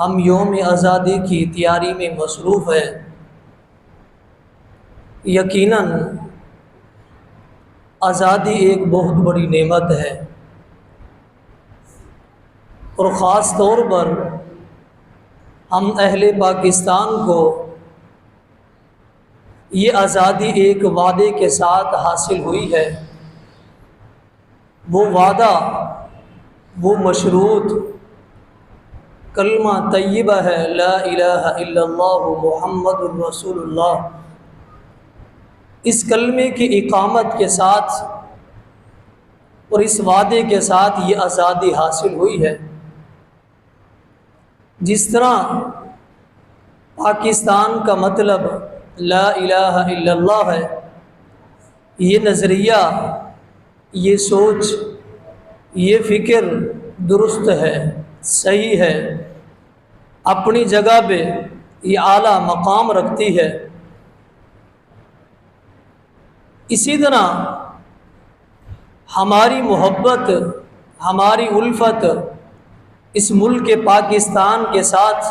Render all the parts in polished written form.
ہم یوم آزادی کی تیاری میں مصروف ہیں۔ یقیناً آزادی ایک بہت بڑی نعمت ہے، اور خاص طور پر ہم اہل پاکستان کو یہ آزادی ایک وعدے کے ساتھ حاصل ہوئی ہے۔ وہ وعدہ، وہ مشروط کلمہ طیبہ ہے، لا الہ الا اللہ محمد الرسول اللہ۔ اس کلمے کی اقامت کے ساتھ اور اس وعدے کے ساتھ یہ آزادی حاصل ہوئی ہے۔ جس طرح پاکستان کا مطلب لا الہ الا اللہ ہے، یہ نظریہ، یہ سوچ، یہ فکر درست ہے، صحیح ہے، اپنی جگہ پہ یہ اعلیٰ مقام رکھتی ہے۔ اسی طرح ہماری محبت، ہماری الفت اس ملک پاکستان کے ساتھ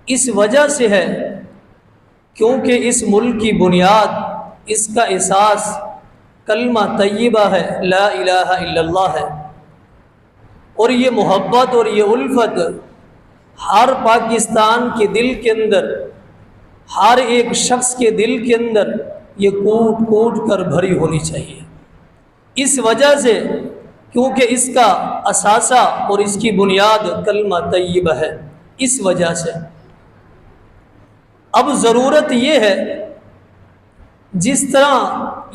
اس وجہ سے ہے کیونکہ اس ملک کی بنیاد، اس کا اساس کلمہ طیبہ ہے، لا الہ الا اللہ ہے۔ اور یہ محبت اور یہ الفت ہر پاکستان کے دل کے اندر، ہر ایک شخص کے دل کے اندر یہ کوٹ کوٹ کر بھری ہونی چاہیے۔ اس وجہ سے کیونکہ اس کا اثاثہ اور اس کی بنیاد کلمہ طیبہ ہے، اس وجہ سے اب ضرورت یہ ہے، جس طرح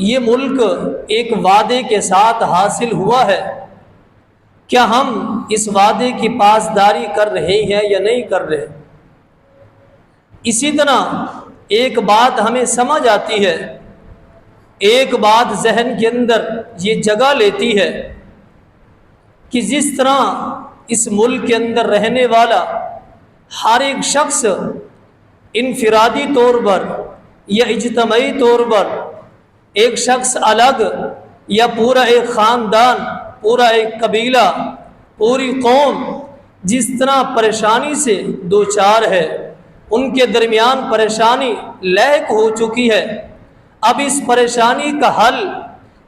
یہ ملک ایک وعدے کے ساتھ حاصل ہوا ہے، کیا ہم اس وعدے کی پاسداری کر رہے ہیں یا نہیں کر رہے؟ اسی طرح ایک بات ہمیں سمجھ آتی ہے، ایک بات ذہن کے اندر یہ جگہ لیتی ہے کہ جس طرح اس ملک کے اندر رہنے والا ہر ایک شخص انفرادی طور پر یا اجتماعی طور پر، ایک شخص الگ یا پورا ایک خاندان، پورا ایک قبیلہ، پوری قوم جس طرح پریشانی سے دوچار ہے، ان کے درمیان پریشانی لاحق ہو چکی ہے۔ اب اس پریشانی کا حل،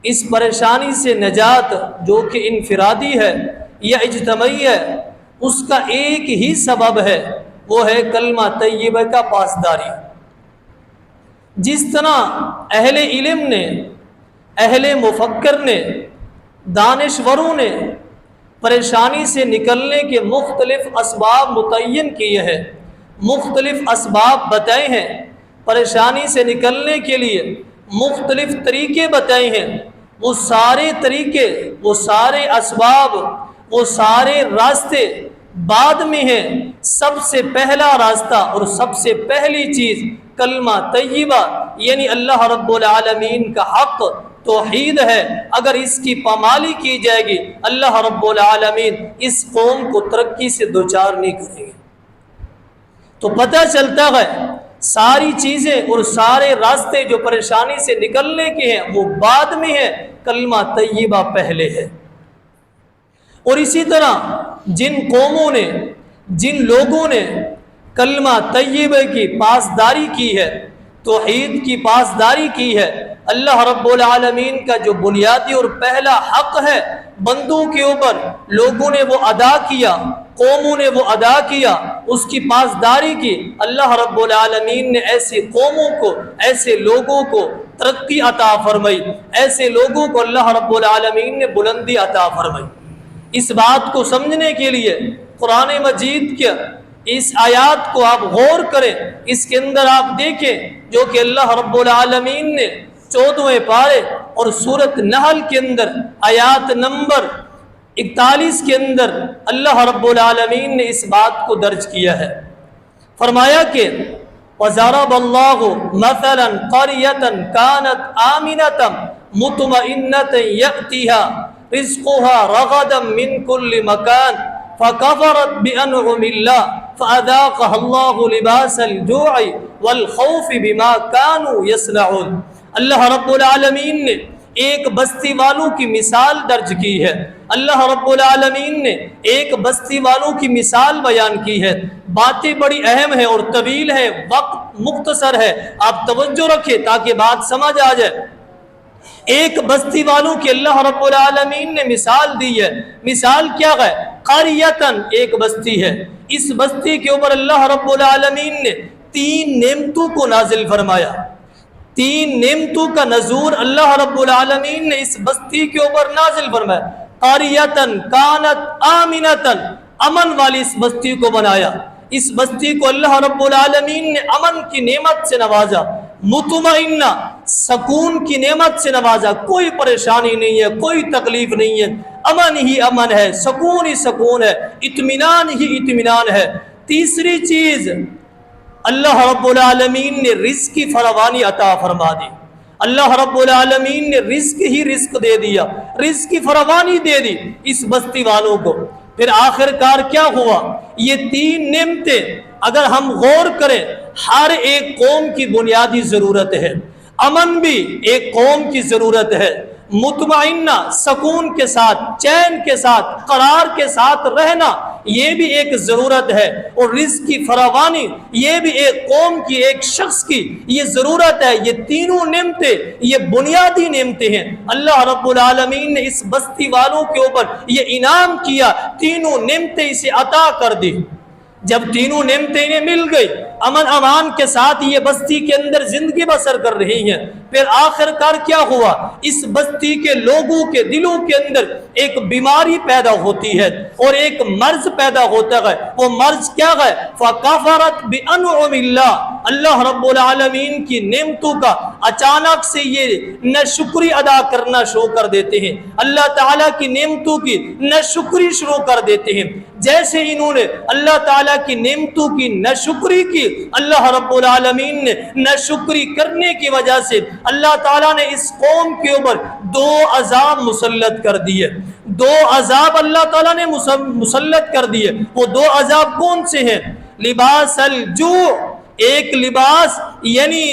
اس پریشانی سے نجات جو کہ انفرادی ہے یا اجتماعی ہے، اس کا ایک ہی سبب ہے، وہ ہے کلمہ طیبہ کا پاسداری۔ جس طرح اہل علم نے، اہل مفکر نے، دانشوروں نے پریشانی سے نکلنے کے مختلف اسباب متعین کیے ہیں، مختلف اسباب بتائے ہیں، پریشانی سے نکلنے کے لیے مختلف طریقے بتائے ہیں۔ وہ سارے طریقے، وہ سارے اسباب، وہ سارے راستے بعد میں ہیں۔ سب سے پہلا راستہ اور سب سے پہلی چیز کلمہ طیبہ، یعنی اللہ رب العالمین کا حق توحید ہے۔ اگر اس کی پامالی کی جائے گی، اللہ رب العالمین اس قوم کو ترقی سے دوچار نہیں کریں گے۔ تو پتہ چلتا ہے ساری چیزیں اور سارے راستے جو پریشانی سے نکلنے کے ہیں وہ بعد میں ہیں، کلمہ طیبہ پہلے ہے۔ اور اسی طرح جن قوموں نے، جن لوگوں نے کلمہ طیبہ کی پاسداری کی ہے، توحید کی پاسداری کی ہے، اللہ رب العالمین کا جو بنیادی اور پہلا حق ہے بندوں کے اوپر، لوگوں نے وہ ادا کیا، قوموں نے وہ ادا کیا، اس کی پاسداری کی، اللہ رب العالمین نے ایسی قوموں کو، ایسے لوگوں کو ترقی عطا فرمائی، ایسے لوگوں کو اللہ رب العالمین نے بلندی عطا فرمائی۔ اس بات کو سمجھنے کے لیے قرآن مجید کے اس آیات کو آپ غور کریں، اس کے اندر آپ دیکھیں جو کہ اللہ رب العالمین نے 14ویں پارے اور سورۃ نحل کے اندر آیات نمبر 41 کے اندر اللہ رب العالمین نے اس بات کو درج کیا ہے۔ فرمایا کہ وَضَرَبَ اللَّهُ مَثَلًا قَرْيَةً كَانَتْ آمِنَةً مُطْمَئِنَّةً يَأْتِيهَا رِزْقُهَا رَغَدًا مِّن كُلِّ مَكَانٍ فَكَفَرَتْ بِأَنْعُمِ اللَّهِ فَأَذَاقَهَا اللَّهُ لِبَاسَ الْجُوعِ وَالْخَوْفِ بِمَا كَانُوا يَصْنَعُونَ۔ اللہ رب العالمین نے ایک بستی والوں کی مثال درج کی ہے۔ اللہ رب العالمین نے ایک بستی والوں کی مثال بیان کی ہے۔ باتیں بڑی اہم ہیں اور طویل ہے، وقت مختصر ہے، آپ توجہ رکھیں تاکہ بات سمجھ آ جائے۔ ایک بستی والوں کی اللہ رب العالمین نے مثال دی ہے۔ مثال کیا ہے؟ قریتن، ایک بستی ہے، اس بستی کے اوپر اللہ رب العالمین نے 3 نعمتوں کو نازل فرمایا۔ 3 نعمتوں کا نزول اللہ رب العالمین نے اس بستی کے اوپر نازل فرمایا۔ قریتن کانت آمنتن، امن والی اس بستی کو بنایا۔ اس بستی کو اللہ رب العالمین نے امن کی نعمت سے نوازا، مطمئنہ، سکون کی نعمت سے نوازا، کوئی پریشانی نہیں ہے، کوئی تکلیف نہیں ہے، امن ہی امن ہے، سکون ہی سکون ہے، اطمینان ہی اطمینان ہے۔ تیسری چیز، اللہ رب العالمین نے رزق کی فراوانی عطا فرما دی۔ اللہ رب العالمین نے رزق ہی رزق دے دیا، رزق کی فراوانی دے دی اس بستی والوں کو۔ پھر آخر کار کیا ہوا؟ یہ 3 نعمتیں اگر ہم غور کریں، ہر ایک قوم کی بنیادی ضرورت ہے۔ امن بھی ایک قوم کی ضرورت ہے، مطمئنہ، سکون کے ساتھ، چین کے ساتھ، قرار کے ساتھ رہنا یہ بھی ایک ضرورت ہے، اور رزق کی فراوانی یہ بھی ایک قوم کی، ایک شخص کی یہ ضرورت ہے۔ یہ تینوں نعمتیں یہ بنیادی نعمتیں ہیں۔ اللہ رب العالمین نے اس بستی والوں کے اوپر یہ انعام کیا، تینوں نعمتیں اسے عطا کر دی۔ جب تینوں نعمتیں انہیں مل گئی، امن امان کے ساتھ یہ بستی کے اندر زندگی بسر کر رہی ہیں۔ پھر آخر کار کیا ہوا؟ اس بستی کے لوگوں کے دلوں کے اندر ایک بیماری پیدا ہوتی ہے اور ایک مرض پیدا ہوتا ہے۔ وہ مرض کیا ہے؟ فَكَفَرَتْ بِأَنْعُمِ اللَّهِ، اللہ رب العالمین کی نعمتوں کا اچانک سے یہ ناشکری ادا کرنا شروع کر دیتے ہیں، اللہ تعالیٰ کی نعمتوں کی ناشکری شروع کر دیتے ہیں۔ جیسے انہوں نے اللہ تعالیٰ کی نعمتوں کی ناشکری کی، اللہ رب العالمین نے ناشکری کرنے کی وجہ سے اللہ تعالیٰ نے اس قوم کے اوپر 2 عذاب مسلط کر دیے۔ 2 عذاب اللہ تعالیٰ نے مسلط کر دیے۔ وہ 2 عذاب کون سے ہیں؟ لباس الجوع، ایک لباس یعنی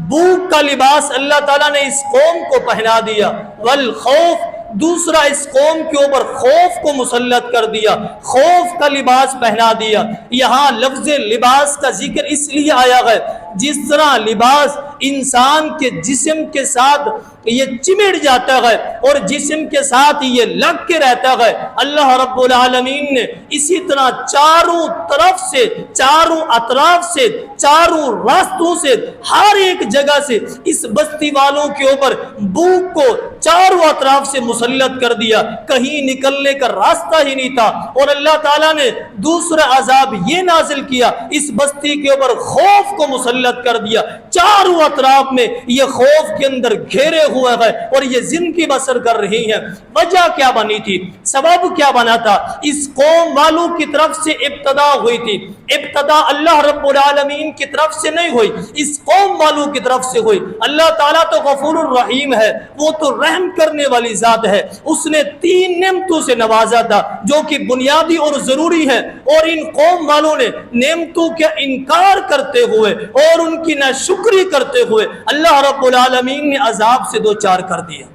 بھوک کا لباس اللہ تعالیٰ نے اس قوم کو پہنا دیا، والخوف، دوسرا اس قوم کے اوپر خوف کو مسلط کر دیا، خوف کا لباس پہنا دیا۔ یہاں لفظ لباس کا ذکر اس لیے آیا ہے، جس طرح لباس انسان کے جسم کے ساتھ یہ چمٹ جاتا ہے اور جسم کے ساتھ یہ لگ کے رہتا ہے، اللہ رب العالمین نے اسی طرح چاروں طرف سے، چاروں اطراف سے، چاروں راستوں سے، ہر ایک جگہ سے اس بستی والوں کے اوپر بھوک کو چاروں اطراف سے مسلط کر دیا، کہیں نکلنے کا راستہ ہی نہیں تھا۔ اور اللہ تعالیٰ نے دوسرا عذاب یہ نازل کیا، اس بستی کے اوپر خوف کو مسلط کر دیا، چاروں اطراف میں یہ خوف کے اندر گھیرے ہوئے ہے اور یہ زندگی بسر کر رہی ہیں۔ وجہ کیا بنی تھی؟ سبب کیا بنا تھا؟ اس قوم والوں کی طرف سے ابتدا ہوئی تھی، ابتدا اللہ رب العالمین کی طرف سے نہیں ہوئی، اس قوم والوں کی طرف سے ہوئی۔ اللہ تعالیٰ تو غفور الرحیم ہے، وہ تو رحم کرنے والی ذات ہے، اس نے 3 نعمتوں سے نوازا تھا جو کہ بنیادی اور ضروری ہے، اور ان قوم والوں نے نعمتوں کا انکار کرتے ہوئے اور ان کی ناشکری کرتے ہوئے اللہ رب العالمین نے عذاب سے 2 چار کر دیا۔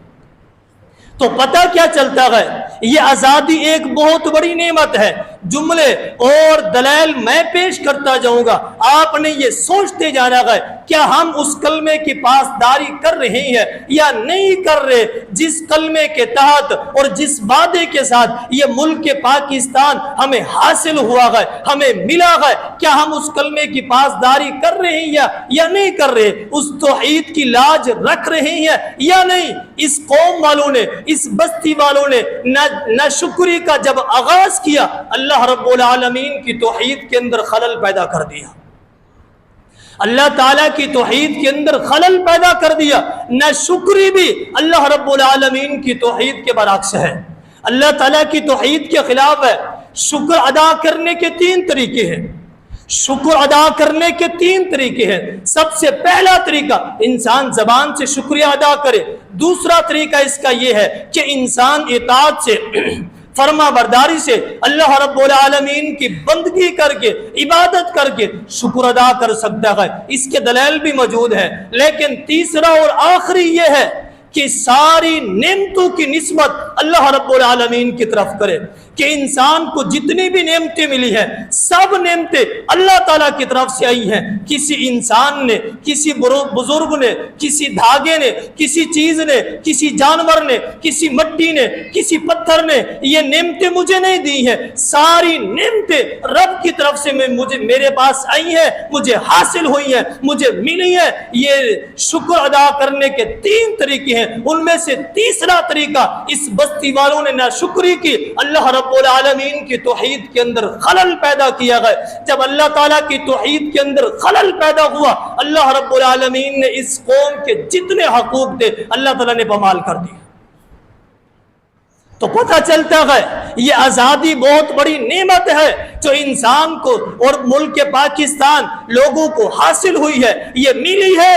تو پتہ کیا چلتا ہے؟ یہ آزادی ایک بہت بڑی نعمت ہے۔ جملے اور دلائل میں پیش کرتا جاؤں گا، آپ نے یہ سوچتے جانا ہے کیا ہم اس کلمے کی پاسداری کر رہے ہیں یا نہیں کر رہے، جس کلمے کے تحت اور جس وعدے کے ساتھ یہ ملک پاکستان ہمیں حاصل ہوا ہے، ہمیں ملا ہے، کیا ہم اس کلمے کی پاسداری کر رہے ہیں یا نہیں کر رہے، اس توحید کی لاج رکھ رہے ہیں یا نہیں۔ اس قوم والوں نے، اس بستی والوں نے ناشکری کا جب آغاز کیا، اللہ رب العالمین کی توحید کے اندر خلل پیدا کر دیا، اللہ تعالیٰ کی توحید کے اندر خلل پیدا کر دیا۔ ناشکری بھی اللہ رب العالمین کی توحید کے برعکس ہے، اللہ تعالیٰ کی توحید کے خلاف ہے۔ شکر ادا کرنے کے 3 طریقے ہیں، شکر ادا کرنے کے 3 طریقے ہیں۔ سب سے پہلا طریقہ انسان زبان سے شکریہ ادا کرے، دوسرا طریقہ اس کا یہ ہے کہ انسان اطاعت سے، فرما برداری سے اللہ رب العالمین کی بندگی کر کے، عبادت کر کے شکر ادا کر سکتا ہے۔ اس کے دلائل بھی موجود ہیں، لیکن تیسرا اور آخری یہ ہے کہ ساری نعمتوں کی نسبت اللہ رب العالمین کی طرف کرے، کہ انسان کو جتنی بھی نعمتیں ملی ہیں سب نعمتیں اللہ تعالیٰ کی طرف سے آئی ہیں۔ کسی انسان نے، کسی بزرگ نے، کسی دھاگے نے، کسی چیز نے، کسی جانور نے، کسی مٹی نے، کسی پتھر نے یہ نعمتیں مجھے نہیں دی ہیں، ساری نعمتیں رب کی طرف سے میرے پاس آئی ہیں، مجھے حاصل ہوئی ہیں، مجھے ملی ہیں۔ یہ شکر ادا کرنے کے 3 طریقے ہیں، ان میں سے تیسرا طریقہ اس بستی والوں نے ناشکری کی، اللہ رب العالمین کی توحید کے اندر خلل پیدا کیا گیا۔ جب اللہ تعالیٰ کی توحید کے اندر خلل پیدا ہوا، اللہ رب العالمین نے اس قوم کے جتنے حقوق تھے اللہ تعالیٰ نے پامال کر دیا۔ تو پتہ چلتا ہے یہ آزادی بہت بڑی نعمت ہے جو انسان کو اور ملک پاکستان لوگوں کو حاصل ہوئی ہے، یہ ملی ہے،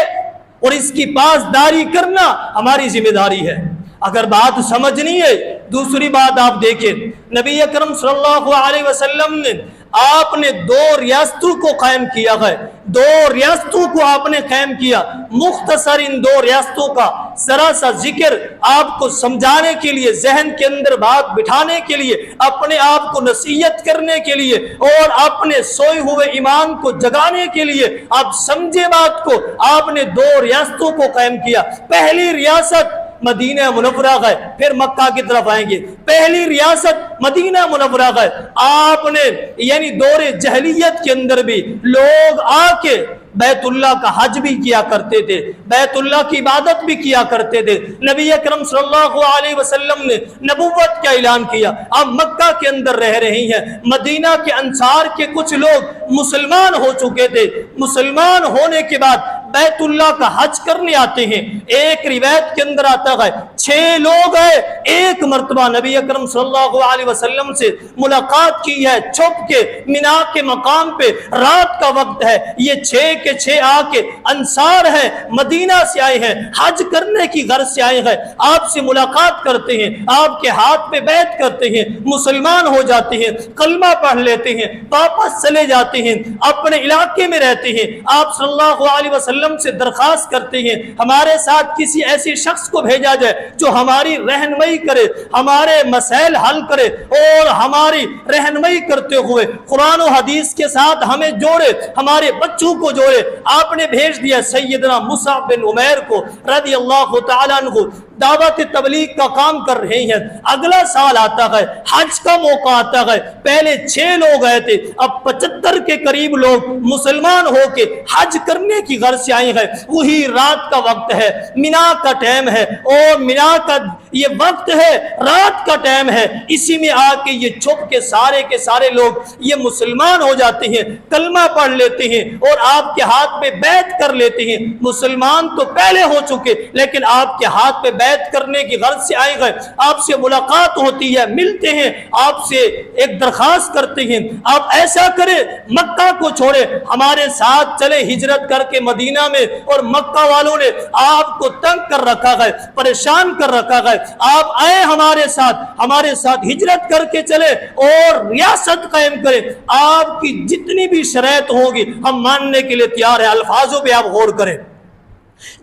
اور اس کی پاسداری کرنا ہماری ذمہ داری ہے۔ اگر بات سمجھنی ہے، دوسری بات آپ دیکھیں، نبی اکرم صلی اللہ علیہ وسلم نے آپ نے 2 ریاستوں کو قائم کیا ہے، 2 ریاستوں کو آپ نے قائم کیا۔ مختصر ان 2 ریاستوں کا ذرا سا ذکر آپ کو سمجھانے کے لیے، ذہن کے اندر بات بٹھانے کے لیے، اپنے آپ کو نصیحت کرنے کے لیے اور اپنے سوئے ہوئے ایمان کو جگانے کے لیے آپ سمجھے بات کو۔ آپ نے 2 ریاستوں کو قائم کیا۔ پہلی ریاست مدینہ منورہ ہے، پھر مکہ کی طرف آئیں گے۔ پہلی ریاست مدینہ منورہ ہے۔ آپ نے یعنی دور جہلیت کے اندر بھی لوگ آ کے بیت اللہ کا حج بھی کیا کرتے تھے، بیت اللہ کی عبادت بھی کیا کرتے تھے۔ نبی اکرم صلی اللہ علیہ وسلم نے نبوت کا اعلان کیا، اب مکہ کے اندر رہ رہی ہیں۔ مدینہ کے انصار کے کچھ لوگ مسلمان ہو چکے تھے، مسلمان ہونے کے بعد بیت اللہ کا حج کرنے آتے ہیں۔ ایک روایت کے اندر آتا ہے 6 لوگ ہیں، ایک مرتبہ نبی اکرم صلی اللہ علیہ وسلم سے ملاقات کی ہے چھپ کے مینا کے مقام پہ، رات کا وقت ہے، یہ 6 کے 6 آ کے انصار ہیں، مدینہ سے آئے ہیں، حج کرنے کی غرض سے آئے ہیں، آپ سے ملاقات کرتے ہیں، آپ کے ہاتھ پہ بیعت کرتے ہیں، مسلمان ہو جاتے ہیں، کلمہ پڑھ لیتے ہیں، واپس چلے جاتے ہیں، اپنے علاقے میں رہتے ہیں۔ آپ صلی اللہ علیہ وسلم سے درخواست کرتے ہیں ہمارے ساتھ کسی ایسے شخص کو بھیجا جائے جو ہماری رہنمائی کرے، ہمارے مسائل حل کرے، اور ہماری رہنمائی کرتے ہوئے قرآن و حدیث کے ساتھ ہمیں جوڑے، ہمارے بچوں کو جوڑے۔ آپ نے بھیج دیا سیدنا مصعب بن عمیر کو رضی اللہ تعالیٰ عنہ، دعوت تبلیغ کا کام کر رہے ہیں۔ اگلا سال آتا ہے، حج کا موقع آتا ہے، پہلے 6 لوگ آئے تھے، اب 75 کے قریب لوگ مسلمان ہو کے حج کرنے کی غرض سے آئے ہیں۔ وہی رات کا وقت ہے، مینا کا ٹائم ہے، اور مینا کا یہ وقت ہے، رات کا ٹائم ہے، اسی میں آ کے یہ چھپ کے سارے لوگ یہ مسلمان ہو جاتے ہیں، کلمہ پڑھ لیتے ہیں اور آپ کے ہاتھ پہ بیعت کر لیتے ہیں۔ مسلمان تو پہلے ہو چکے لیکن آپ کے ہاتھ پہ بیعت کرنے کی غرض سے آئے گئے، آپ سے ملاقات ہوتی ہے، ملتے ہیں، آپ سے ایک درخواست کرتے ہیں آپ ایسا کریں مکہ کو چھوڑے، ہمارے ساتھ چلے ہجرت کر کے مدینہ میں، اور مکہ والوں نے آپ کو تنگ کر رکھا ہے، پریشان کر رکھا ہے، آپ آئے ہمارے ساتھ ہجرت کر کے چلے اور ریاست قائم کریں، آپ کی جتنی بھی شرائط ہوگی ہم ماننے کے لیے تیار ہیں۔ الفاظوں پہ آپ غور کریں،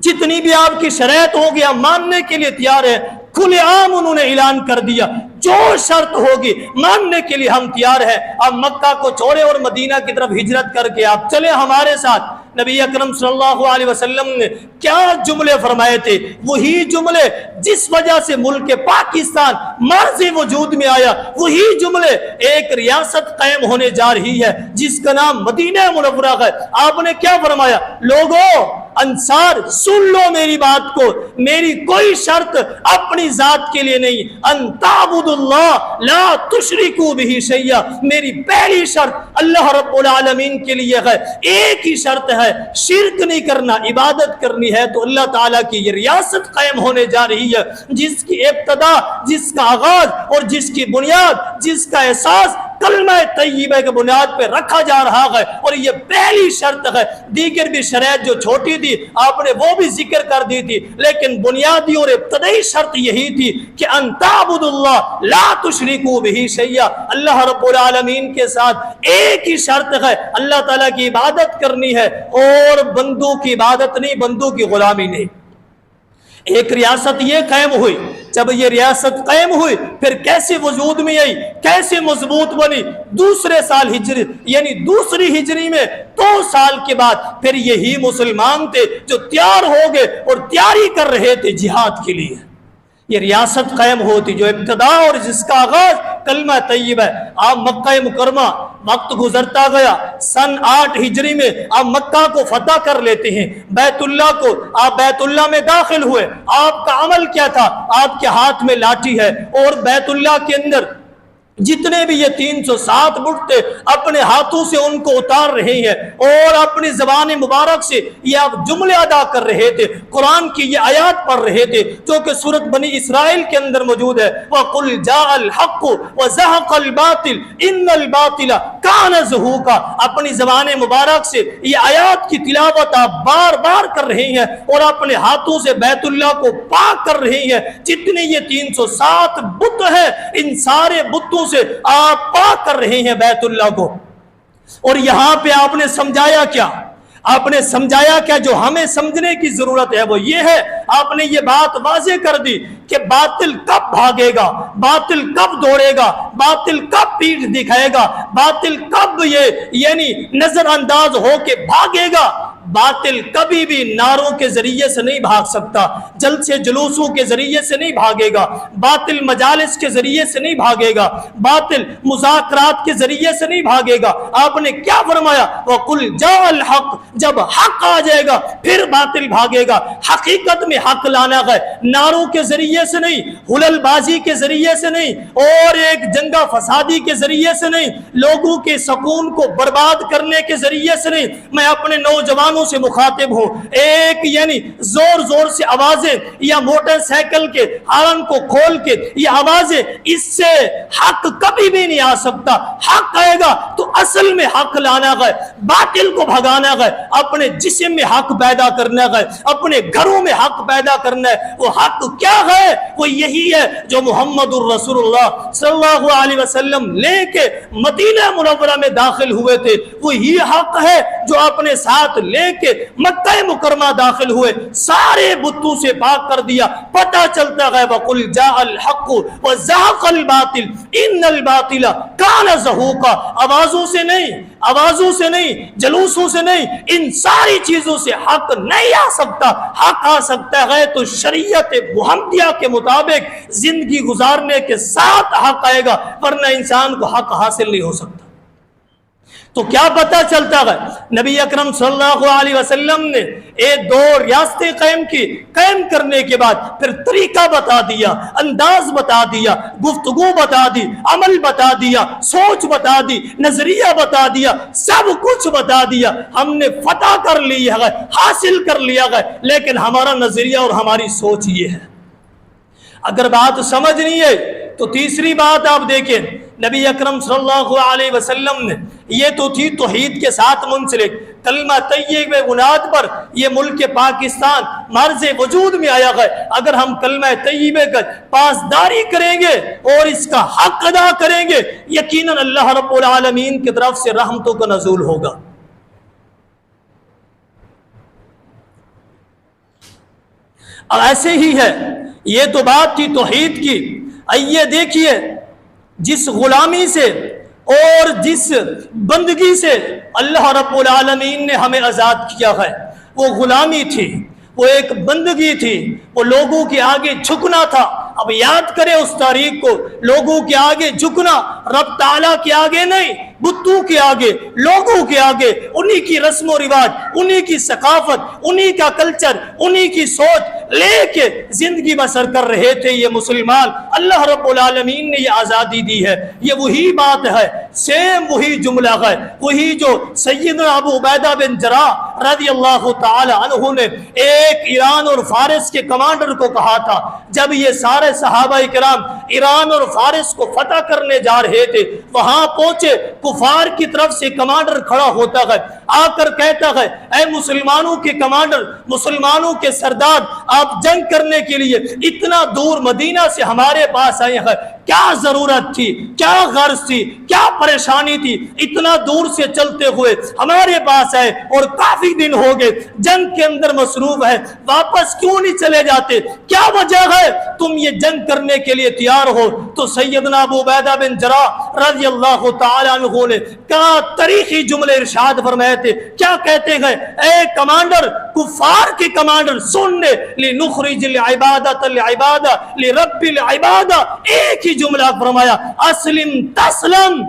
جتنی بھی آپ کی شرائط ہوگی ہم ماننے کے لیے تیار ہیں۔ کھلے عام انہوں نے اعلان کر دیا جو شرط ہوگی ماننے کے لیے ہم تیار ہیں، اب مکہ کو چھوڑے اور مدینہ کی طرف ہجرت کر کے آپ چلے ہمارے ساتھ۔ نبی اکرم صلی اللہ علیہ وسلم نے کیا جملے فرمائے تھے؟ وہی جملے جس وجہ سے ملک پاکستان مرز وجود میں آیا، وہی جملے ایک ریاست قائم ہونے جا رہی ہے جس کا نام مدینہ منورہ ہے۔ آپ نے کیا فرمایا؟ لوگوں انصار سن لو میری بات کو، میری کوئی شرط اپنی ذات کے لیے نہیں، ان تعبد اللہ لا تشرکو بہ شیئا، میری پہلی شرط اللہ رب العالمین کے لیے ہے، ایک ہی شرط ہے، شرک نہیں کرنا، عبادت کرنی ہے۔ تو اللہ تعالیٰ کی یہ ریاست قائم ہونے جا رہی ہے جس کی ابتدا، جس کا آغاز اور جس کی بنیاد، جس کا احساس کلمہ طیبہ کے بنیاد پہ رکھا جا رہا ہے، اور یہ پہلی شرط ہے۔ دیگر بھی شرائط جو چھوٹی تھی آپ نے وہ بھی ذکر کر دی تھی، لیکن بنیادی اور ابتدائی شرط یہی تھی کہ ان تعبد اللہ لا تشرکو بہ شیئا، اللہ رب العالمین کے ساتھ ایک ہی شرط ہے، اللہ تعالیٰ کی عبادت کرنی ہے، اور بندوں کی عبادت نہیں، بندوں کی غلامی نہیں۔ ایک ریاست یہ قائم ہوئی، جب یہ ریاست قائم ہوئی پھر کیسے وجود میں آئی، کیسے مضبوط بنی؟ دوسرے سال ہجری یعنی دوسری ہجری میں 2 سال کے بعد پھر یہی مسلمان تھے جو تیار ہو گئے اور تیاری کر رہے تھے جہاد کے لیے۔ یہ ریاست قائم ہوتی جو ابتدا اور جس کا آغاز کلمہ طیبہ ہے۔ آپ مکہ مکرمہ، وقت گزرتا گیا، سن 8 ہجری میں آپ مکہ کو فتح کر لیتے ہیں، بیت اللہ کو آپ بیت اللہ میں داخل ہوئے۔ آپ کا عمل کیا تھا؟ آپ کے ہاتھ میں لاٹھی ہے اور بیت اللہ کے اندر جتنے بھی یہ 307 بت تھے اپنے ہاتھوں سے ان کو اتار رہے ہیں اور اپنی زبان مبارک سے یہ آپ جملے ادا کر رہے تھے، قرآن کی یہ آیات پڑھ رہے تھے جو کہ سورۃ بنی اسرائیل کے اندر موجود ہے۔ وَقُلْ جَاءَ الْحَقُّ وَزَهَقَ الْبَاطِلُ إِنَّ الْبَاطِلَ كَانَ زَهُوقًا۔ اپنی زبان مبارک سے یہ آیات کی تلاوت آپ بار بار کر رہے ہیں اور اپنے ہاتھوں سے بیت اللہ کو پاک کر رہے ہیں۔ جتنے یہ 307 بت ہیں ان سارے بتوں سے آپ پاک کر رہے ہیں بیت اللہ کو۔ اور یہاں پہ آپ نے سمجھایا کیا؟ آپ نے سمجھایا کیا؟ جو ہمیں سمجھنے کی ضرورت ہے وہ یہ ہے، آپ نے یہ بات واضح کر دی کہ باطل کب بھاگے گا، باطل کب دوڑے گا، باطل کب پیٹھ دکھائے گا، باطل کب یہ یعنی نظر انداز ہو کے بھاگے گا۔ باطل کبھی بھی نعروں کے ذریعے سے نہیں بھاگ سکتا، جلسے جلوسوں کے ذریعے سے نہیں بھاگے گا، باطل مجالس کے ذریعے سے نہیں بھاگے گا، باطل مذاکرات کے ذریعے سے نہیں بھاگے گا۔ آپ نے کیا فرمایا؟ وَقُلْ جَاءَ الْحَقُّ، جب حق آ جائے گا پھر باطل بھاگے گا۔ حقیقت میں حق لانا ہے، نعروں کے ذریعے سے نہیں، ہلل بازی کے ذریعے سے نہیں، اور ایک جنگا فسادی کے ذریعے سے نہیں، لوگوں کے سکون کو برباد کرنے کے ذریعے سے نہیں۔ میں اپنے نوجوانوں سے مخاطب ہوں، ایک یعنی زور زور سے آوازیں یا موٹر سائیکل کے ہارن کو کھول کے یہ آوازیں، اس سے حق کبھی بھی نہیں آ سکتا۔ حق آئے گا تو اصل میں حق لانا ہے، باطل کو بھگانا ہے، اپنے جسم میں حق پیدا کرنا ہے، اپنے گھروں میں حق پیدا کرنا ہے۔ وہ حق کیا ہے؟ وہ یہی ہے جو محمد الرسول اللہ صلی اللہ علیہ وسلم لے کے مدینہ منورہ میں داخل ہوئے تھے، وہی حق ہے جو اپنے ساتھ لے کے مکہ مکرمہ داخل ہوئے، سارے بتوں سے پاک کر دیا۔ پتہ چلتا ہے وَقُلْ جَاءَ الْحَقُّ وَزَهَقَ الْبَاطِلُ إِنَّ الْبَاطِلَ كَانَ زَهُوقًا۔ آوازوں سے نہیں، جلوسوں سے نہیں، ان ساری چیزوں سے حق نہیں آ سکتا۔ حق آ سکتا ہے تو شریعت محمدیہ کے مطابق زندگی گزارنے کے ساتھ حق آئے گا، ورنہ انسان کو حق حاصل نہیں ہو سکتا۔ تو کیا پتہ چلتا ہے؟ نبی اکرم صلی اللہ علیہ وسلم نے ایک 2 ریاستیں قائم کی، قائم کرنے کے بعد پھر طریقہ بتا دیا، انداز بتا دیا، گفتگو بتا دی، عمل بتا دیا، سوچ بتا دی، نظریہ بتا دیا، سب کچھ بتا دیا۔ ہم نے فتح کر لی ہے، حاصل کر لیا ہے، لیکن ہمارا نظریہ اور ہماری سوچ یہ ہے۔ اگر بات سمجھ نہیں ہے تو تیسری بات آپ دیکھیں، نبی اکرم صلی اللہ علیہ وسلم نے یہ تو تھی توحید کے ساتھ منسلک، کلمہ طیبہ بنیاد پر یہ ملک پاکستان مرز وجود میں آیا ہے۔ اگر ہم کلمہ طیبہ کا پاسداری کریں گے اور اس کا حق ادا کریں گے، یقیناً اللہ رب العالمین کی طرف سے رحمتوں کا نزول ہوگا۔ اور ایسے ہی ہے، یہ تو بات تھی توحید کی۔ آئیے دیکھیے، جس غلامی سے اور جس بندگی سے اللہ رب العالمین نے ہمیں آزاد کیا ہے، وہ غلامی تھی، وہ ایک بندگی تھی، وہ لوگوں کے آگے جھکنا تھا۔ اب یاد کریں اس تاریخ کو، لوگوں کے آگے جھکنا، رب تعالیٰ کے آگے نہیں، بتوں کے آگے، لوگوں کے آگے، انہی کی رسم و رواج، انہی کی ثقافت، انہی کا کلچر، انہی کی سوچ لے کے زندگی بسر کر رہے تھے یہ مسلمان۔ اللہ رب العالمین نے یہ آزادی دی ہے، یہ وہی بات ہے، سیم وہی جملہ ہے، وہی جو سیدنا ابو عبیدہ بن جراح رضی اللہ تعالی عنہ نے ایک ایران اور فارس کے کمانڈر کو کہا تھا جب یہ سارے صحابہ کرام ایران اور فارس کو فتح کرنے جا رہے تھے۔ وہاں پہنچے، کفار کی طرف سے کمانڈر کھڑا ہوتا ہے، آ کر کہتا ہے، اے مسلمانوں کے کمانڈر، مسلمانوں کے سردار، آپ جنگ کرنے کے لیے اتنا دور مدینہ سے ہمارے پاس آئے ہیں، کیا ضرورت تھی، کیا غرض تھی، کیا پریشانی تھی، اتنا دور سے چلتے ہوئے ہمارے پاس ہے اور کافی دن ہو گئے جنگ کے اندر مصروف ہے، واپس کیوں نہیں چلے جاتے، کیا وجہ ہے تم یہ جنگ کرنے کے لیے تیار ہو؟ تو سیدنا ابو عبیدہ بن جراح رضی اللہ تعالی عنہ نے کیا تاریخی جملے ارشاد فرمائے تھے، کیا کہتے ہیں؟ اے کمانڈر، کفار کے کمانڈر سن لے، لنخرج العبادۃ العبادہ لرب العبادہ، ایک ہی جملہ فرمایا، اسلم تسلم،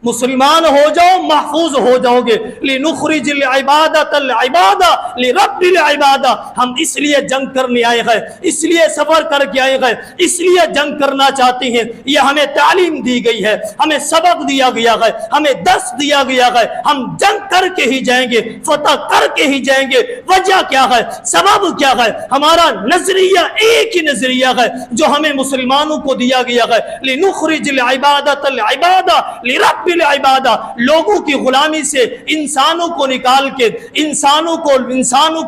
مسلمان ہو جاؤ محفوظ ہو جاؤ گے، لنخرج العبادۃ العبادہ لرب العبادہ، ہم اس لیے جنگ کرنے آئے ہیں، اس لیے سفر کر کے آئے ہیں، اس لیے جنگ کرنا چاہتے ہیں، یہ ہمیں تعلیم دی گئی ہے، ہمیں سبق دیا گیا ہے، ہمیں درس دیا گیا ہے، ہم جنگ کر کے ہی جائیں گے، فتح کر کے ہی جائیں گے۔ وجہ کیا ہے، سبب کیا ہے؟ ہمارا نظریہ ایک ہی نظریہ ہے جو ہمیں مسلمانوں کو دیا گیا ہے، لنخرج العبادۃ العبادہ لرب العبادہ، لوگوں کی غلامی سے انسانوں کو نکال کے، انسانوں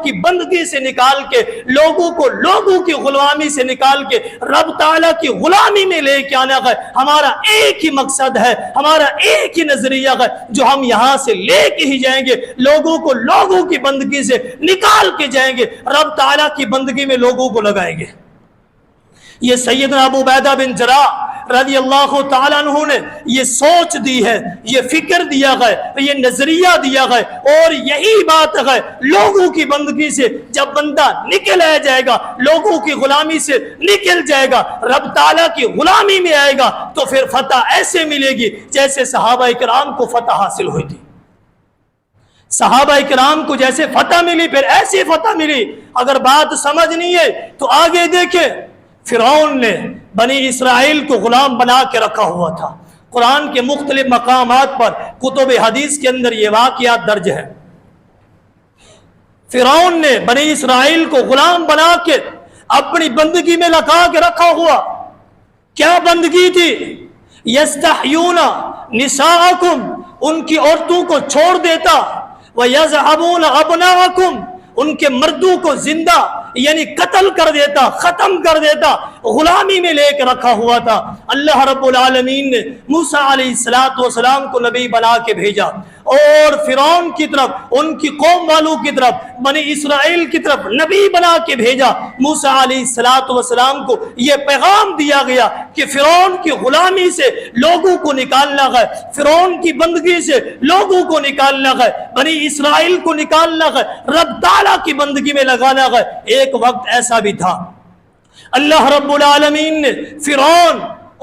کی بندگی سے نکال کے، لوگوں کی غلامی سے نکال کے رب تعالیٰ کی غلامی میں لے کے آنا ہے۔ ہمارا ایک ہی مقصد ہے، ہمارا ایک ہی نظریہ ہے جو ہم یہاں سے لے کے ہی جائیں گے، لوگوں کی بندگی سے نکال کے جائیں گے، رب تعالیٰ کی بندگی میں لوگوں کو لگائیں گے۔ یہ سیدنا ابو عبیدہ بن جراح رضی اللہ تعالیٰ عنہ نے یہ سوچ دی ہے، یہ فکر دیا ہے، یہ نظریہ دیا ہے، اور یہی بات ہے، لوگوں کی بندگی سے جب بندہ نکل جائے گا، لوگوں کی غلامی سے نکل جائے گا، رب تعالیٰ کی غلامی میں آئے گا، تو پھر فتح ایسے ملے گی جیسے صحابہ کرام کو فتح حاصل ہوئی تھی۔ صحابہ کرام کو جیسے فتح ملی پھر ایسی فتح ملی۔ اگر بات سمجھ نہیں ہے تو آگے دیکھیں، فرعون نے بنی اسرائیل کو غلام بنا کے رکھا ہوا تھا۔ قرآن کے مختلف مقامات پر کتب حدیث کے اندر یہ واقعات درج ہے۔ فرعون نے بنی اسرائیل کو غلام بنا کے اپنی بندگی میں لگا کے رکھا ہوا۔ کیا بندگی تھی؟ یستحیون نساءکم، ان کی عورتوں کو چھوڑ دیتا، ویذهبون ابناءکم، ان کے مردوں کو زندہ یعنی قتل کر دیتا، ختم کر دیتا، غلامی میں لے کے رکھا ہوا تھا۔ اللہ رب العالمین نے موسیٰ علیہ السلام کو نبی بنا کے بھیجا، اور فرعون کی طرف، ان کی قوم والوں کی طرف، بنی اسرائیل کی طرف نبی بنا کے بھیجا۔ موسیٰ علیہ السلام کو یہ پیغام دیا گیا کہ فرعون کی غلامی سے لوگوں کو نکالنا ہے، فرعون کی بندگی سے لوگوں کو نکالنا ہے، بنی اسرائیل کو نکالنا ہے، رب تعالیٰ کی بندگی میں لگانا ہے۔ ایک وقت ایسا بھی تھا، اللہ رب العالمین نے فرعون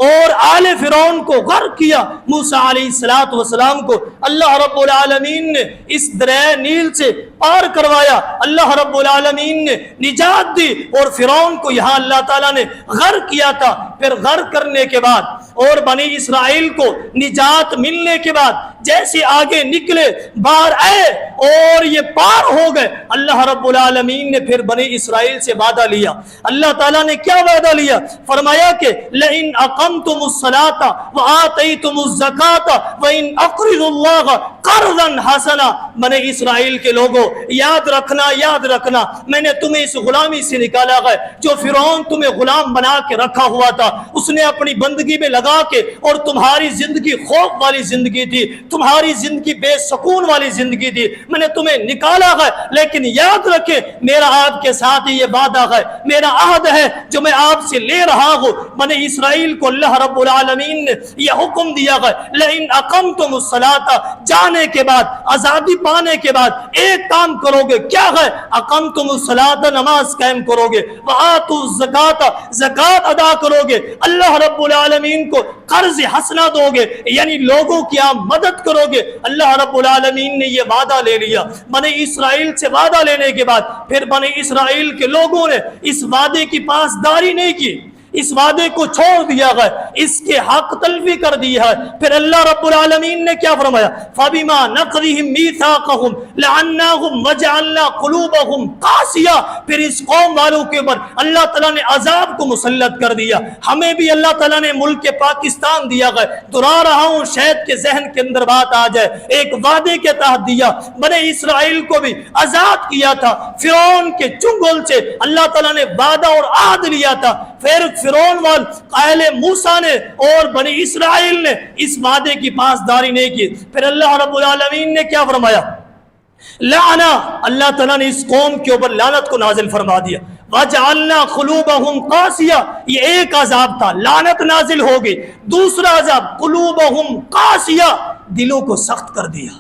اور آل فرعون کو غرق کیا۔ موسیٰ علیہ السلام کو اللہ رب العالمین نے اس دریائے نیل سے پار کروایا، اللہ رب العالمین نے نجات دی، اور فرعون کو یہاں اللہ تعالیٰ نے غرق کیا تھا۔ پھر غرق کرنے کے بعد اور بنی اسرائیل کو نجات ملنے کے بعد جیسے آگے نکلے، باہر آئے اور یہ پار ہو گئے، اللہ رب العالمین نے پھر بنی اسرائیل سے وعدہ لیا۔ اللہ تعالیٰ نے کیا وعدہ لیا؟ فرمایا کہ لئن اقمتم الصلاۃ وآتیتم الزکاۃ وان اقرضوا اللہ قرضا حسنا، بنی اسرائیل کے لوگوں یاد رکھنا میں نے تمہیں اس غلامی سے نکالا ہے، جو فرعون تمہیں غلام بنا کے رکھا ہوا تھا، اس نے اپنی بندگی میں لگا کے، اور تمہاری زندگی خوف والی زندگی تھی، تمہاری زندگی بے سکون والی زندگی تھی، میں نے تمہیں نکالا ہے، لیکن یاد رکھیں میرا آپ کے ساتھ یہ وعدہ ہے، میرا عہد ہے جو میں آپ سے لے رہا ہوں۔ بنی اسرائیل کو اللہ رب العالمین نے یہ حکم دیا ہے، لئن اقمتم الصلاۃ، جانے کے بعد، آزادی پانے کے بعد ایک کام کرو گے، کیا ہے؟ اقمتم الصلاۃ، نماز قائم کرو گے، وآتوا الزکاۃ، زکات ادا کرو گے، اللہ رب العالمین کو قرض حسنہ دو گے، یعنی لوگوں کی آپ مدد کرو گے۔ اللہ رب العالمین نے یہ وعدہ لے لیا۔ بنی اسرائیل سے وعدہ لینے کے بعد پھر بنی اسرائیل کے لوگوں نے اس وعدے کی پاسداری نہیں کی، اس وعدے کو چھوڑ دیا ہے، اس کے حق تلفی کر دیا ہے۔ پھر اللہ رب العالمین نے کیا فرمایا؟ فَبِمَا نَقْضِهِمْ مِيثَاقَهُمْ لَعَنَّاهُمْ وَجَعَلْنَا قُلُوبَهُمْ قَاسِيَةً، پھر اس قوم والوں کے اوپر اللہ تعالیٰ نے عذاب کو مسلط کر دیا۔ ہمیں بھی اللہ تعالیٰ نے ملک پاکستان دیا ہے، دہرا رہا ہوں شاید کے ذہن کے اندر بات آ جائے، ایک وعدے کے تحت دیا، بنی اسرائیل کو بھی آزاد کیا تھا، فرعون کے چنگل سے اللہ تعالیٰ نے وعدہ اور عہد لیا تھا پھر فرعون اہل موسیٰ نے اور بنی اسرائیل نے اس وعدے کی پاسداری نہیں کی. پھر اللہ رب العالمین نے کیا فرمایا؟ لعنہ، اللہ تعالیٰ نے اس قوم کے اوپر لعنت کو نازل فرما دیا. وَجَعَلْنَا قُلُوبَهُمْ قَاسِيَةً، یہ ایک عذاب تھا، لعنت نازل ہو گئی. دوسرا عذاب قُلُوبَهُمْ قَاسِيَةً، دلوں کو سخت کر دیا.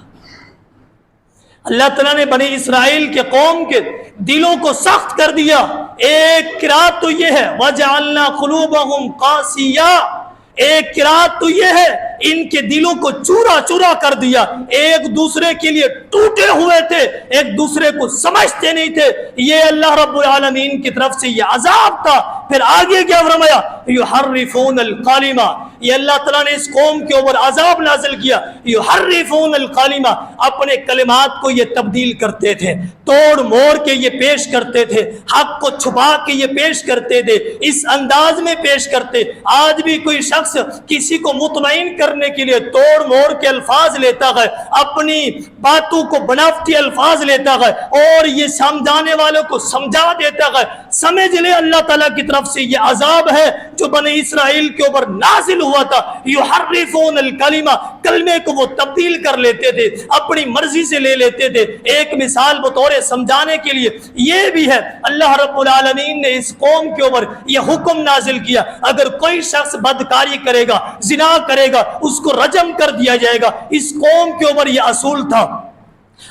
اللہ تعالیٰ نے بنی اسرائیل کے قوم کے دلوں کو سخت کر دیا. ایک قرات تو یہ ہے وَجَعَلْنَا قُلُوبَهُمْ قَاسِيَةً، ایک قرات تو یہ ہے ان کے دلوں کو چورا چورا کر دیا. ایک دوسرے کے لیے ٹوٹے ہوئے تھے، ایک دوسرے کو سمجھتے نہیں تھے. یہ اللہ رب العالمین کی طرف سے یہ عذاب تھا. پھر آگے کیا فرمایا؟ یحرفون الکلمہ، یہ اللہ تعالیٰ نے اس قوم کے اوپر عذاب نازل کیا. یحرفون الکلمہ، اپنے کلمات کو یہ تبدیل کرتے تھے، توڑ موڑ کے یہ پیش کرتے تھے، حق کو چھپا کے یہ پیش کرتے تھے، اس انداز میں پیش کرتے. آج بھی کوئی شخص کسی کو مطمئن کرنے کے لیے توڑ موڑ کے الفاظ لیتا ہے، اپنی باتوں کو بناوٹی الفاظ لیتا ہے اور یہ سمجھانے والوں کو سمجھا دیتا ہے. سمجھ لے اللہ تعالیٰ کی طرف سے یہ عذاب ہے جو بنی اسرائیل کے اوپر نازل ہوا تھا. یحرفون الکلمہ، کلمے کو وہ تبدیل کر لیتے تھے، اپنی مرضی سے لے لیتے تھے. ایک مثال بطور سمجھانے کے لیے یہ بھی ہے، اللہ رب العالمین نے اس قوم کے اوپر یہ حکم نازل کیا، اگر کوئی شخص بدکاری کرے گا، زنا کرے گا، اس کو رجم کر دیا جائے گا. اس قوم کے اوپر یہ اصول تھا،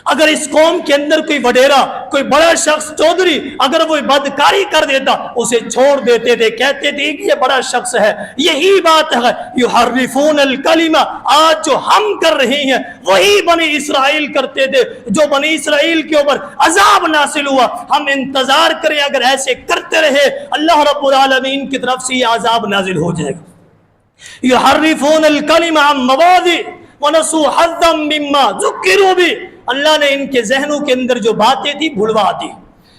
اگر اس قوم کے اندر کوئی وڈیرا، کوئی بڑا شخص، چودھری، اگر وہ بدکاری کر دیتا اسے چھوڑ دیتے تھے، کہتے تھے کہ یہ بڑا شخص ہے. یہی بات ہے یحرفون الکلمہ، آج جو ہم کر رہے ہیں وہی بنی اسرائیل کرتے تھے. جو بنی اسرائیل کے اوپر عذاب نازل ہوا، ہم انتظار کریں اگر ایسے کرتے رہے اللہ رب العالمین کی طرف سے یہ عذاب نازل ہو جائے گا. یحرفون الکلمہ عن مواضعہ ونسوا حظا مما ذکروا بہ، اللہ نے ان کے ذہنوں کے اندر جو باتیں تھی بھلوا دی.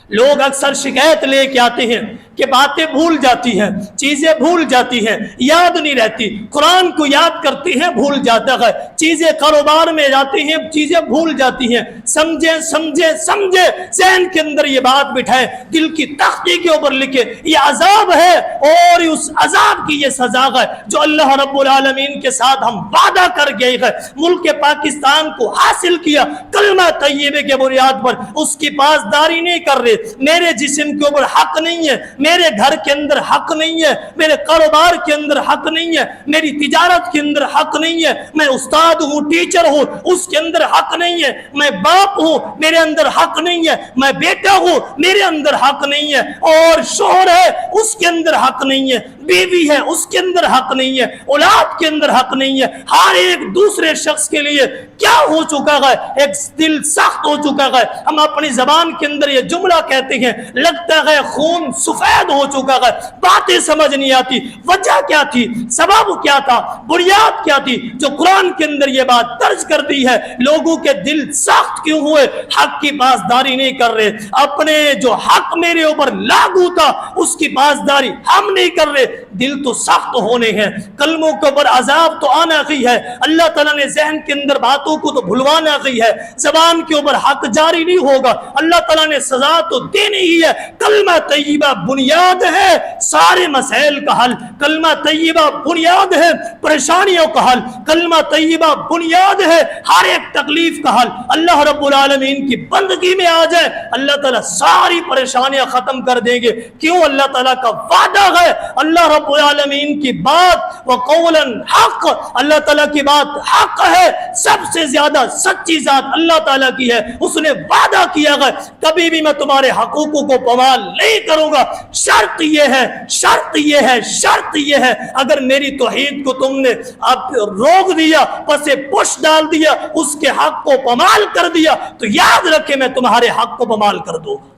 لوگ اکثر شکایت لے کے آتے ہیں کہ باتیں بھول جاتی ہیں، چیزیں بھول جاتی ہیں، یاد نہیں رہتی. قرآن کو یاد کرتے ہیں بھول جاتا ہے، چیزیں کاروبار میں جاتے ہیں چیزیں بھول جاتی ہیں. سمجھے سمجھے سمجھے، ذہن کے اندر یہ بات بٹھائے، دل کی تختی کے اوپر لکھے یہ عذاب ہے اور اس عذاب کی یہ سزا ہے جو اللہ رب العالمین کے ساتھ ہم وعدہ کر گئے ہیں. ملک پاکستان کو حاصل کیا کلمہ طیبے کے بنیاد پر، اس کی پاسداری نہیں کر رہے. میرے جسم کے اوپر حق نہیں ہے، میرے گھر کے اندر حق نہیں ہے، میرے کاروبار کے اندر حق نہیں ہے، میری تجارت کے اندر حق نہیں ہے، میں استاد ہوں، ٹیچر ہوں، اس کے اندر حق نہیں ہے، میں باپ ہوں، میرے اندر حق نہیں ہے، میں بیٹا ہوں، میرے اندر حق نہیں ہے، اور شوہر ہے اس کے اندر حق نہیں ہے، بیوی ہے اس کے اندر حق نہیں ہے، اولاد کے اندر حق نہیں ہے. ہر ایک دوسرے شخص کے لیے کیا ہو چکا ہے؟ ایک دل سخت ہو چکا ہے. ہم اپنی زبان کے اندر یہ جملہ کہتے ہیں، لگتا ہے خون سفید ہو چکا ہے. باتیں سمجھ نہیں آتی، وجہ کیا تھی، سبب کیا تھا، بنیاد کیا تھی جو قرآن کے اندر یہ بات درج کر دی ہے. لوگوں کے دل سخت کیوں ہوئے؟ حق کی پاسداری نہیں کر رہے. اپنے جو حق میرے اوپر لاگو تھا اس کی پاسداری ہم نہیں کر رہے. دل تو سخت ہونے ہیں، کلموں کے اوپر عذاب تو آنا ہی ہے. اللہ تعالیٰ نے ذہن کے اندر باتوں کو تو بھلوانا ہی ہے. زبان کے اوپر حق جاری نہیں ہوگا، اللہ تعالیٰ نے سزا تو دینی ہی ہے. کلمہ طیبہ بنیاد ہے سارے مسائل کا حل. کلمہ طیبہ بنیاد ہے پریشانیوں کا حل. کلمہ طیبہ بنیاد ہے ہر ایک تکلیف کا حل. اللہ رب العالمین کی بندگی میں آ جائے، اللہ تعالیٰ ساری پریشانیاں ختم کر دیں گے. کیوں؟ اللہ تعالیٰ کا وعدہ ہے. اللہ رب العالمین کی بات وقولا حق، اللہ تعالیٰ کی بات حق ہے. سب سے زیادہ سچی ذات اللہ تعالیٰ کی ہے. اس نے وعدہ کیا ہے کبھی بھی میں تمہارے حقوقوں کو پامال نہیں کروں گا. شرط یہ ہے، شرط یہ ہے، شرط یہ ہے، اگر میری توحید کو تم نے اب روک دیا، پس پش ڈال دیا، اس کے حق کو پامال کر دیا، تو یاد رکھے میں تمہارے حق کو پامال کر دوں گا.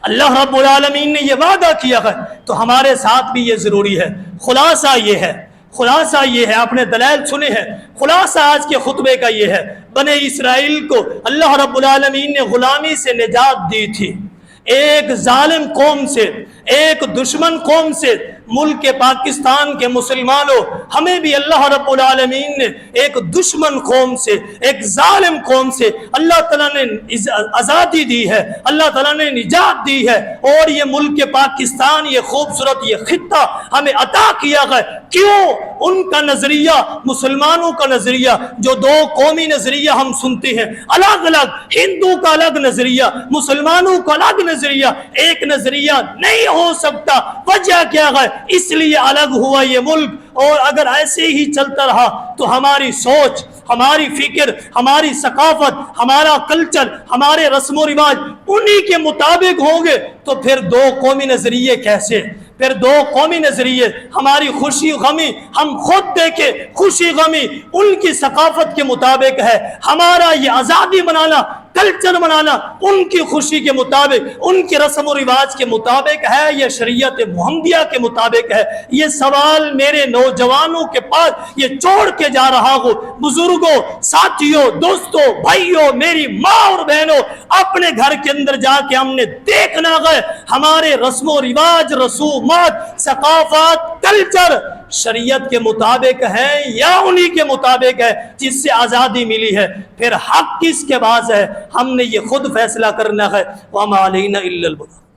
اللہ رب العالمین نے یہ وعدہ کیا ہے تو ہمارے ساتھ بھی یہ ضروری ہے. خلاصہ یہ ہے، خلاصہ یہ ہے، آپ نے دلائل سنے ہیں. خلاصہ آج کے خطبے کا یہ ہے، بنی اسرائیل کو اللہ رب العالمین نے غلامی سے نجات دی تھی. ایک ظالم قوم سے، ایک دشمن قوم سے ملک پاکستان کے مسلمانوں، ہمیں بھی اللہ رب العالمین نے ایک دشمن قوم سے، ایک ظالم قوم سے اللہ تعالیٰ نے آزادی دی ہے، اللہ تعالیٰ نے نجات دی ہے، اور یہ ملک پاکستان، یہ خوبصورت یہ خطہ ہمیں عطا کیا گیا۔ کیوں؟ ان کا نظریہ، مسلمانوں کا نظریہ، جو دو قومی نظریہ ہم سنتے ہیں الگ الگ، ہندو کا الگ نظریہ، مسلمانوں کا الگ نظریہ، ایک نظریہ نہیں ہو سکتا۔ وجہ کیا ہے؟ اس لیے الگ ہوا یہ ملک، اور اگر ایسے ہی چلتا رہا تو ہماری سوچ، ہماری فکر، ہماری ثقافت، ہمارا کلچر، ہمارے رسم و رواج انہی کے مطابق ہوں گے، تو پھر دو قومی نظریے کیسے؟ پھر دو قومی نظریے، ہماری خوشی غمی ہم خود دیکھیں، خوشی غمی ان کی ثقافت کے مطابق ہے، ہمارا یہ آزادی منانا، کلچر منانا ان کی خوشی کے مطابق، ان کے رسم و رواج کے مطابق ہے، یہ شریعت محمدیہ کے مطابق ہے۔ یہ سوال میرے نوجوانوں کے پاس یہ چھوڑ کے جا رہا ہوں، بزرگوں، ساتھیوں، دوستوں، بھائیوں، میری ماں اور بہنوں، اپنے گھر کے اندر جا کے ہم نے دیکھنا ہے ہمارے رسم و رواج، رسومات، ثقافت، کلچر شریعت کے مطابق ہے یا انہی کے مطابق ہے جس سے آزادی ملی ہے۔ پھر حق کس کے پاس ہے؟ ہم نے یہ خود فیصلہ کرنا ہے۔ وَمَا عَلَيْنَا إِلَّا الْبَلَاغُ۔